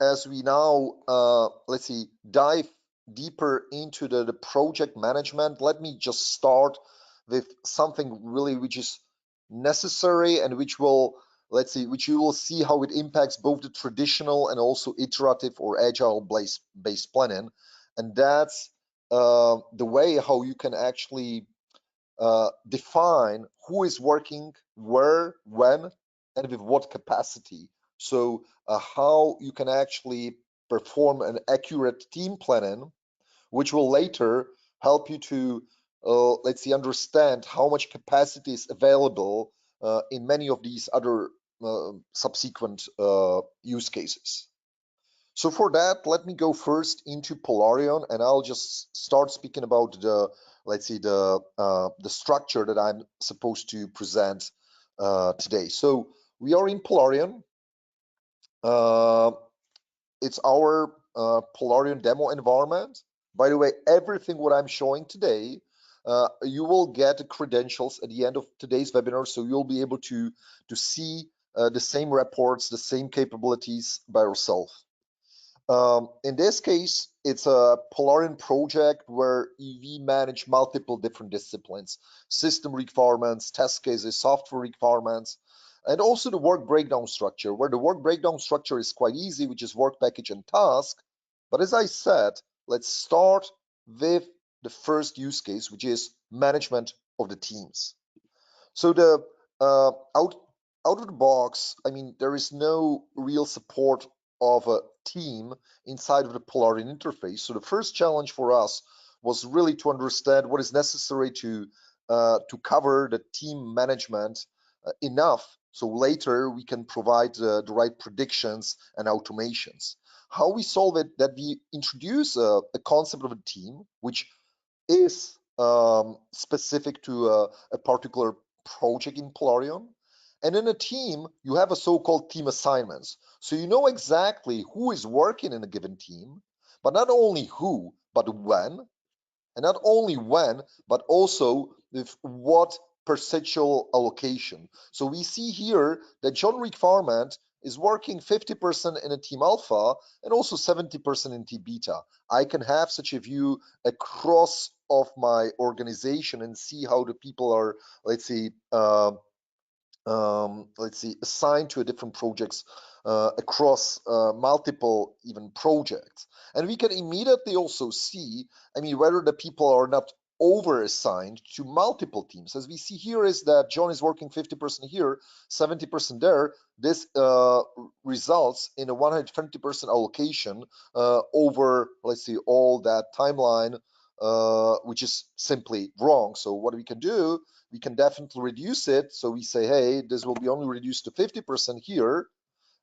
as we now, let's see, dive deeper into the project management, let me just start with something really which is necessary and which will, let's see, which you will see how it impacts both the traditional and also iterative or agile based planning. And that's the way how you can actually define who is working where, when, and with what capacity. So how you can actually perform an accurate team planning, which will later help you to, let's see, understand how much capacity is available in many of these other subsequent use cases. So for that, let me go first into Polarion, and I'll just start speaking about the, let's see, the structure that I'm supposed to present today. So we are in Polarion. It's our Polarion demo environment. By the way, everything what I'm showing today, you will get the credentials at the end of today's webinar, so you'll be able to see the same reports, the same capabilities by yourself. In this case, it's a Polarion project where we manage multiple different disciplines, system requirements, test cases, software requirements, and also the work breakdown structure, where the work breakdown structure is quite easy, which is work package and task. But as I said, let's start with the first use case, which is management of the teams. So the out of the box, I mean, there is no real support of a team inside of the Polarion interface. So the first challenge for us was really to understand what is necessary to cover the team management enough, so later we can provide the right predictions and automations. How we solve it, that we introduce a concept of a team, which is specific to a particular project in Polarion. And in a team, you have a so-called team assignments. So you know exactly who is working in a given team, but not only who, but when. And not only when, but also with what percentual allocation. So we see here that John requirement is working 50% in a team alpha and also 70% in team beta. I can have such a view across of my organization and see how the people are, let's see, assigned to a different projects across multiple even projects. And we can immediately also see, I mean, whether the people are not over assigned to multiple teams. As we see here is that John is working 50% here, 70% there. This results in a 120% allocation over, let's see, all that timeline, which is simply wrong. So what we can do, we can definitely reduce it. So we say, hey, this will be only reduced to 50% here,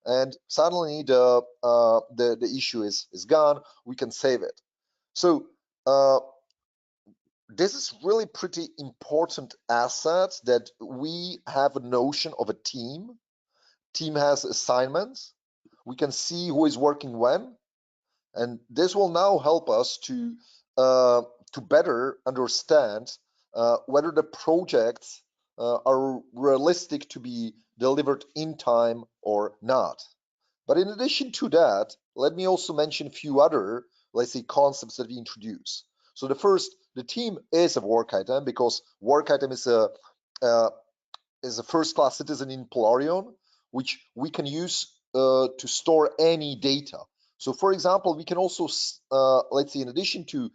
and suddenly the issue is gone. We can save it. So this is really pretty important asset, that we have a notion of a team. Team has assignments. We can see who is working when, and this will now help us to better understand whether the projects are realistic to be delivered in time or not. But in addition to that, let me also mention a few other, let's say, concepts that we introduce. So the first, the team is a work item, because work item is a first-class citizen in Polarion, which we can use to store any data. So, for example, we can also, let's say, in addition to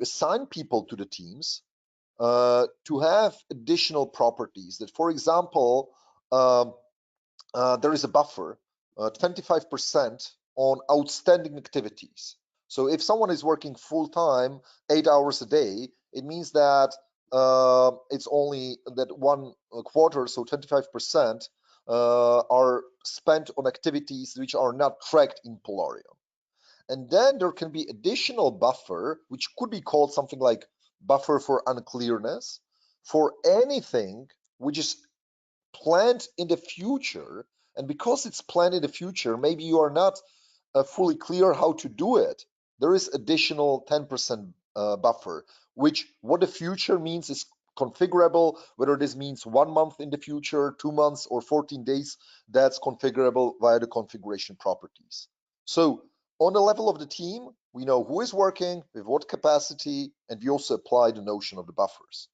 assign people to the teams, to have additional properties. That, for example, there is a buffer, 25% on outstanding activities. So if someone is working full-time, 8 hours a day, it means that it's only that 1 quarter, so 25%, are spent on activities which are not tracked in Polarion. And then there can be additional buffer, which could be called something like buffer for unclearness, for anything which is planned in the future. And because it's planned in the future, maybe you are not fully clear how to do it. There is additional 10% buffer, which what the future means is configurable. Whether this means 1 month in the future, 2 months, or 14 days, that's configurable via the configuration properties. So on the level of the team, we know who is working, with what capacity, and we also apply the notion of the buffers.